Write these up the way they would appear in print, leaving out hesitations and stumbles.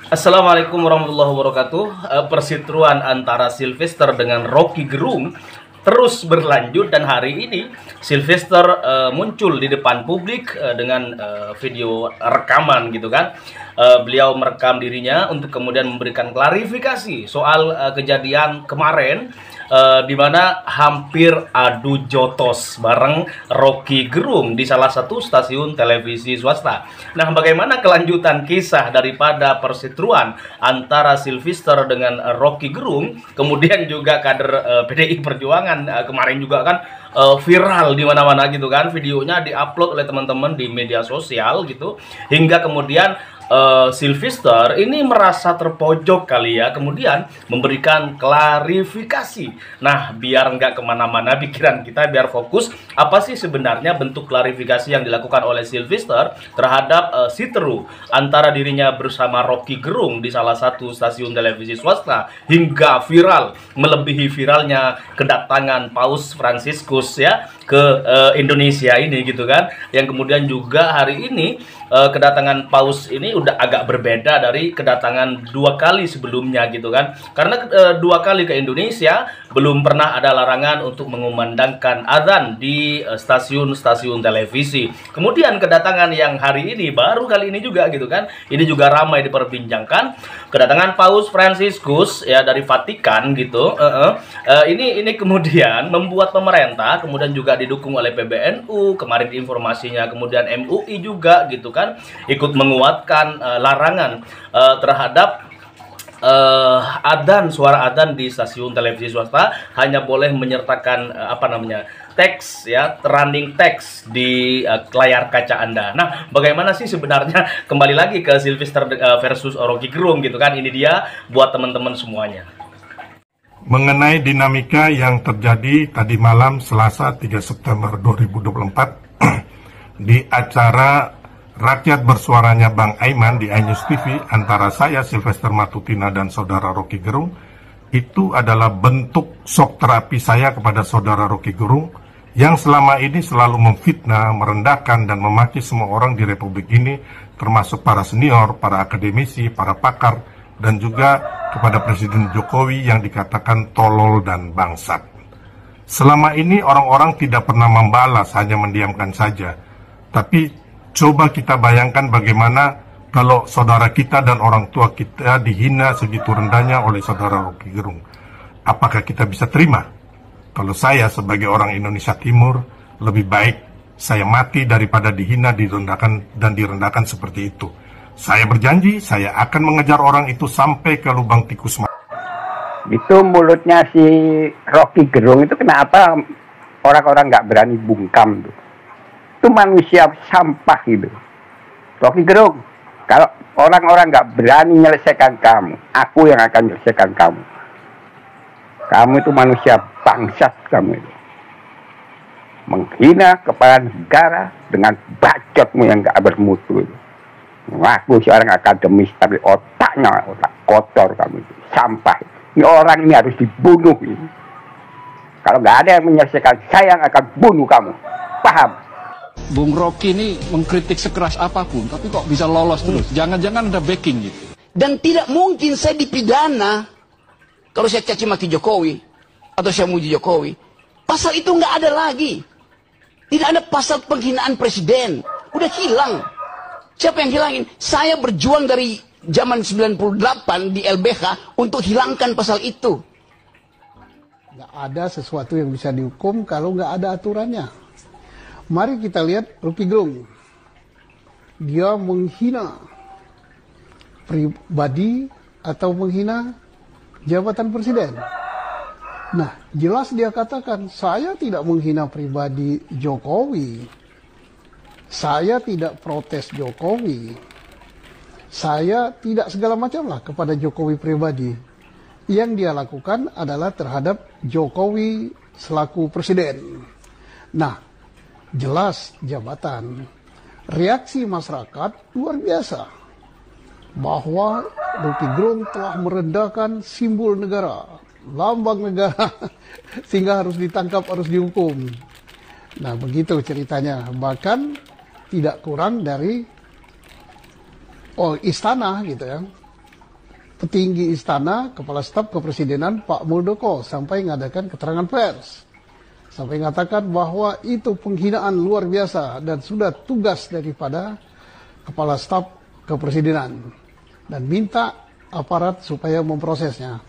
Assalamualaikum warahmatullahi wabarakatuh. Perseteruan antara Sylvester dengan Rocky Gerung terus berlanjut, dan hari ini Sylvester muncul di depan publik dengan video rekaman gitu kan. Beliau merekam dirinya untuk kemudian memberikan klarifikasi soal kejadian kemarin, di mana hampir adu jotos bareng Rocky Gerung di salah satu stasiun televisi swasta. Nah, bagaimana kelanjutan kisah daripada perseteruan antara Sylvester dengan Rocky Gerung, kemudian juga kader PDI Perjuangan kemarin juga kan viral di mana-mana gitu kan, videonya diupload oleh teman-teman di media sosial gitu, hingga kemudian Sylvester ini merasa terpojok kali ya, kemudian memberikan klarifikasi. Nah, biar nggak kemana-mana pikiran kita, biar fokus apa sih sebenarnya bentuk klarifikasi yang dilakukan oleh Sylvester terhadap siteru antara dirinya bersama Rocky Gerung di salah satu stasiun televisi swasta, hingga viral, melebihi viralnya kedatangan Paus Fransiskus ya ke Indonesia ini gitu kan, yang kemudian juga hari ini kedatangan Paus ini udah agak berbeda dari kedatangan dua kali sebelumnya gitu kan, karena dua kali ke Indonesia belum pernah ada larangan untuk mengumandangkan azan di stasiun-stasiun televisi. Kemudian kedatangan yang hari ini baru kali ini juga gitu kan, ini juga ramai diperbincangkan, kedatangan Paus Fransiskus ya dari Vatikan gitu. Ini kemudian membuat pemerintah kemudian juga didukung oleh PBNU, kemarin informasinya kemudian MUI juga gitu kan, ikut menguatkan larangan terhadap adzan, suara adzan di stasiun televisi swasta hanya boleh menyertakan teks ya, running teks di layar kaca Anda. Nah, bagaimana sih sebenarnya, kembali lagi ke Sylvester versus Rocky Gerung gitu kan, ini dia buat teman-teman semuanya. Mengenai dinamika yang terjadi tadi malam Selasa 3 September 2024 di acara Rakyat Bersuaranya Bang Aiman di iNews TV antara saya, Sylvester Matutina, dan saudara Rocky Gerung, itu adalah bentuk shock terapi saya kepada saudara Rocky Gerung yang selama ini selalu memfitnah, merendahkan, dan memaki semua orang di Republik ini, termasuk para senior, para akademisi, para pakar, dan juga kepada Presiden Jokowi yang dikatakan tolol dan bangsat. Selama ini orang-orang tidak pernah membalas, hanya mendiamkan saja. Tapi coba kita bayangkan bagaimana kalau saudara kita dan orang tua kita dihina segitu rendahnya oleh saudara Rocky Gerung. Apakah kita bisa terima? Kalau saya sebagai orang Indonesia Timur, lebih baik saya mati daripada dihina, direndahkan seperti itu. Saya berjanji, saya akan mengejar orang itu sampai ke lubang tikus. Itu mulutnya si Rocky Gerung itu kenapa orang-orang nggak berani bungkam tuh? Itu manusia sampah gitu. Rocky Gerung, kalau orang-orang nggak berani menyelesaikan kamu, aku yang akan menyelesaikan kamu. Kamu itu manusia bangsat, kamu itu. Menghina kepala negara dengan bacotmu yang nggak bermutu itu. Aku seorang akademis, tapi otaknya otak kotor kamu itu. Sampah. Ini orang ini harus dibunuh ini. Kalau nggak ada yang menyelesaikan, saya yang akan bunuh kamu. Paham? Bung Rocky ini mengkritik sekeras apapun, tapi kok bisa lolos terus? Jangan-jangan ada backing gitu. Dan tidak mungkin saya dipidana kalau saya caci maki Jokowi atau saya muji Jokowi. Pasal itu nggak ada lagi. Tidak ada pasal penghinaan presiden. Udah hilang. Siapa yang hilangin? Saya berjuang dari zaman 98 di LBH untuk hilangkan pasal itu. Nggak ada sesuatu yang bisa dihukum kalau nggak ada aturannya. Mari kita lihat Rocky Gerung. Dia menghina pribadi atau menghina jabatan presiden. Nah, jelas dia katakan, saya tidak menghina pribadi Jokowi. Saya tidak protes Jokowi. Saya tidak segala macam lah kepada Jokowi pribadi. Yang dia lakukan adalah terhadap Jokowi selaku presiden. Nah, jelas jabatan. Reaksi masyarakat luar biasa. Bahwa Rocky Gerung telah merendahkan simbol negara, lambang negara, sehingga harus ditangkap, harus dihukum. Nah, begitu ceritanya. Bahkan tidak kurang dari istana gitu ya, petinggi istana, kepala staf kepresidenan Pak Muldoko sampai mengadakan keterangan pers. Sampai mengatakan bahwa itu penghinaan luar biasa dan sudah tugas daripada kepala staf kepresidenan. Dan minta aparat supaya memprosesnya.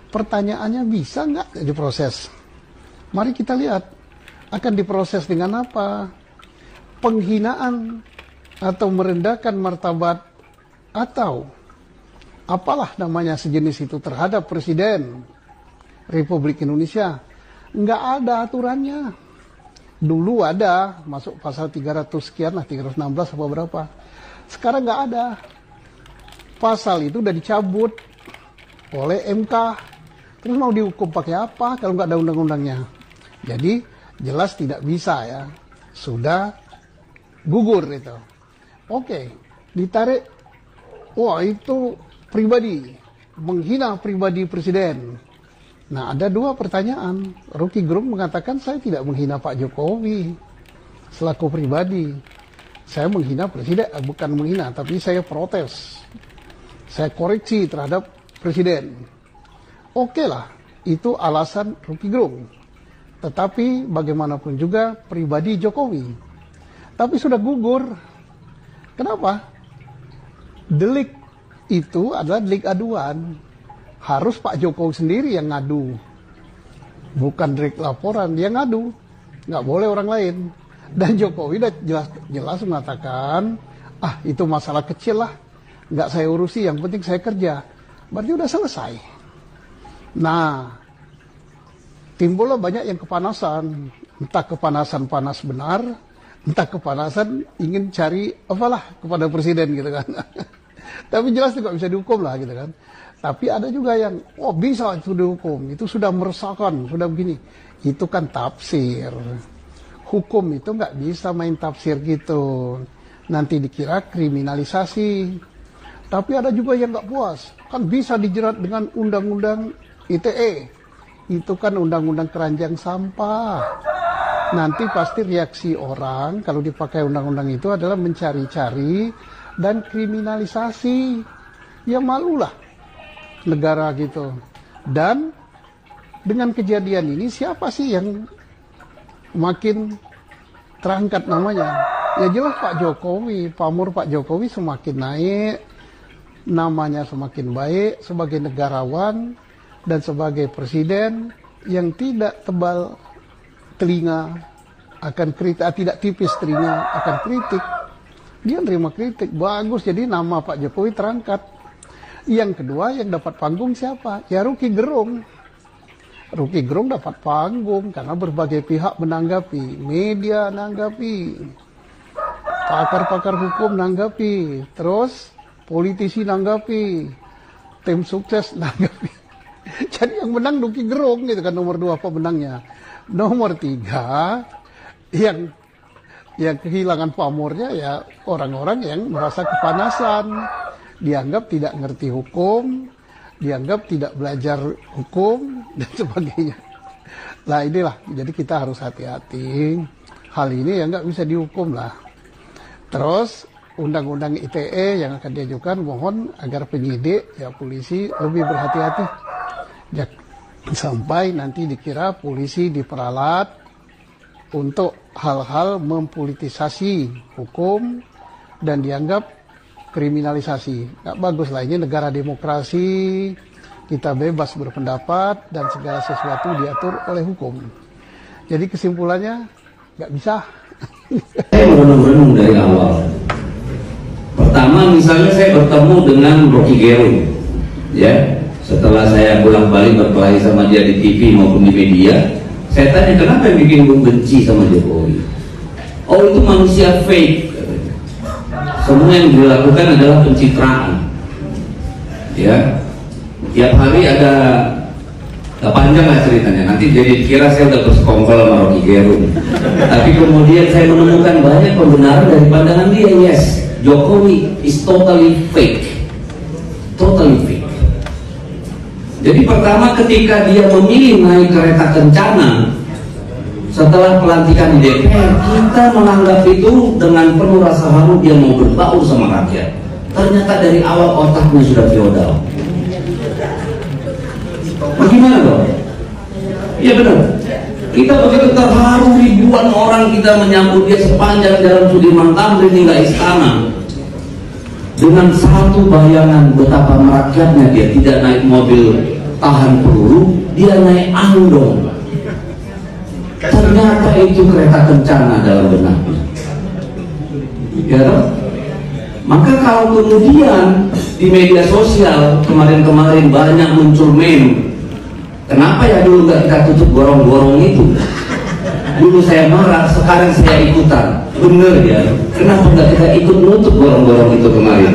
Pertanyaannya, bisa nggak diproses? Mari kita lihat, akan diproses dengan apa? Penghinaan atau merendahkan martabat atau apalah namanya sejenis itu terhadap Presiden Republik Indonesia. Nggak ada aturannya. Dulu ada, masuk pasal 300 sekian lah, 316 apa berapa. Sekarang nggak ada. Pasal itu udah dicabut oleh MK. Terus mau dihukum pakai apa kalau nggak ada undang-undangnya? Jadi jelas tidak bisa ya. Sudah gugur itu. Oke, ditarik. Wah, itu pribadi, menghina pribadi presiden. Nah, ada dua pertanyaan. Rocky Gerung mengatakan saya tidak menghina Pak Jokowi selaku pribadi. Saya menghina presiden, bukan menghina, tapi saya protes. Saya koreksi terhadap presiden. Oke lah, itu alasan Rocky Gerung. Tetapi bagaimanapun juga pribadi Jokowi. Tapi sudah gugur. Kenapa? Delik itu adalah delik aduan. Harus Pak Jokowi sendiri yang ngadu. Bukan delik laporan, dia ngadu. Nggak boleh orang lain. Dan Jokowi udah jelas mengatakan, itu masalah kecil lah. Nggak saya urusi, yang penting saya kerja. Berarti udah selesai. Nah, timbullah banyak yang kepanasan. Entah kepanasan panas benar, entah kepanasan ingin cari apalah kepada presiden gitu kan. Tapi jelas tidak bisa dihukum lah gitu kan. Tapi ada juga yang, bisa itu dihukum, itu sudah meresahkan, sudah begini. Itu kan tafsir. Hukum itu nggak bisa main tafsir gitu. Nanti dikira kriminalisasi. Tapi ada juga yang nggak puas. Kan bisa dijerat dengan undang-undang ITE. Itu kan undang-undang keranjang sampah. Nanti pasti reaksi orang kalau dipakai undang-undang itu adalah mencari-cari dan kriminalisasi. Ya malulah negara gitu. Dan dengan kejadian ini siapa sih yang makin terangkat namanya? Ya jelas Pak Jokowi, pamor Pak Jokowi semakin naik, namanya semakin baik sebagai negarawan dan sebagai presiden yang tidak tebal telinga akan kritik, tidak tipis telinga akan kritik. Dia nerima kritik, bagus, jadi nama Pak Jokowi terangkat. Yang kedua yang dapat panggung siapa? Ya Rocky Gerung. Rocky Gerung dapat panggung karena berbagai pihak menanggapi, media menanggapi, pakar-pakar hukum menanggapi, terus politisi menanggapi, tim sukses menanggapi. Jadi yang menang Rocky Gerung gitu kan, nomor 2 pemenangnya. Nomor 3 yang kehilangan pamornya ya orang-orang yang merasa kepanasan, dianggap tidak ngerti hukum, dianggap tidak belajar hukum dan sebagainya. Nah inilah, jadi kita harus hati-hati. Hal ini ya nggak bisa dihukum lah. Terus undang-undang ITE yang akan diajukan, mohon agar penyidik ya polisi lebih berhati-hati. Ya, sampai nanti dikira polisi diperalat untuk hal-hal mempolitisasi hukum dan dianggap kriminalisasi. Nggak bagus lah, ini negara demokrasi, kita bebas berpendapat dan segala sesuatu diatur oleh hukum. Jadi kesimpulannya nggak bisa. Saya merenung-renung dari awal. Pertama misalnya saya bertemu dengan Rocky Gerung, ya. Setelah saya bolak-balik berkelahi sama dia di TV maupun di media, saya tanya kenapa yang bikin gue benci sama Jokowi. Oh itu manusia fake. Semua yang dilakukan adalah pencitraan. Ya, tiap hari ada, panjang lah ceritanya. Nanti jadi kira saya udah bersekongkol sama Rocky Gerung. Tapi kemudian saya menemukan banyak pembenaran dari pandangan dia. Yes, Jokowi is totally fake, totally fake. Jadi pertama ketika dia memilih naik kereta kencana setelah pelantikan di DPR, kita menganggap itu dengan penuh rasa haru dia mau berbaur sama rakyat. Ternyata dari awal otaknya sudah feodal. Bagaimana dong? Iya benar. Kita begitu terharu, ribuan orang kita menyambut dia sepanjang Jalan Sudirman Tamrin hingga istana. Dengan satu bayangan betapa merakyatnya, dia tidak naik mobil tahan peluru, dia naik andong. Ternyata itu kereta kencana dalam benaknya. Ya toh? Maka kalau kemudian di media sosial kemarin-kemarin banyak muncul meme, kenapa ya dulu nggak kita tutup gorong-gorong itu? Dulu saya marah, sekarang saya ikutan. Bener ya, kenapa nggak kita ikut nutup gorong-gorong itu kemarin?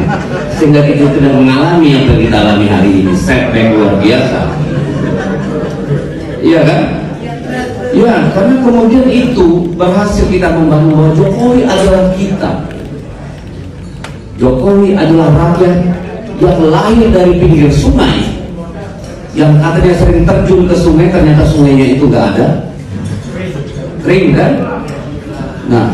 Sehingga kita tidak mengalami yang kita alami hari ini, setback luar biasa. Iya kan? Ya, karena kemudian itu berhasil kita membangun bahwa Jokowi adalah kita. Jokowi adalah rakyat yang lahir dari pinggir sungai, yang katanya sering terjun ke sungai, ternyata sungainya itu nggak ada, kering kan? Nah,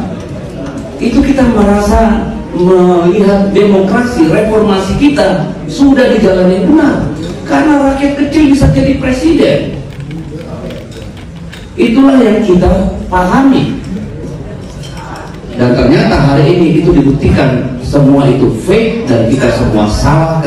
itu kita merasa melihat demokrasi, reformasi kita sudah dijalani benar, karena rakyat kecil bisa jadi presiden. Itulah yang kita pahami. Dan ternyata hari ini itu dibuktikan semua itu fake dan kita semua salah.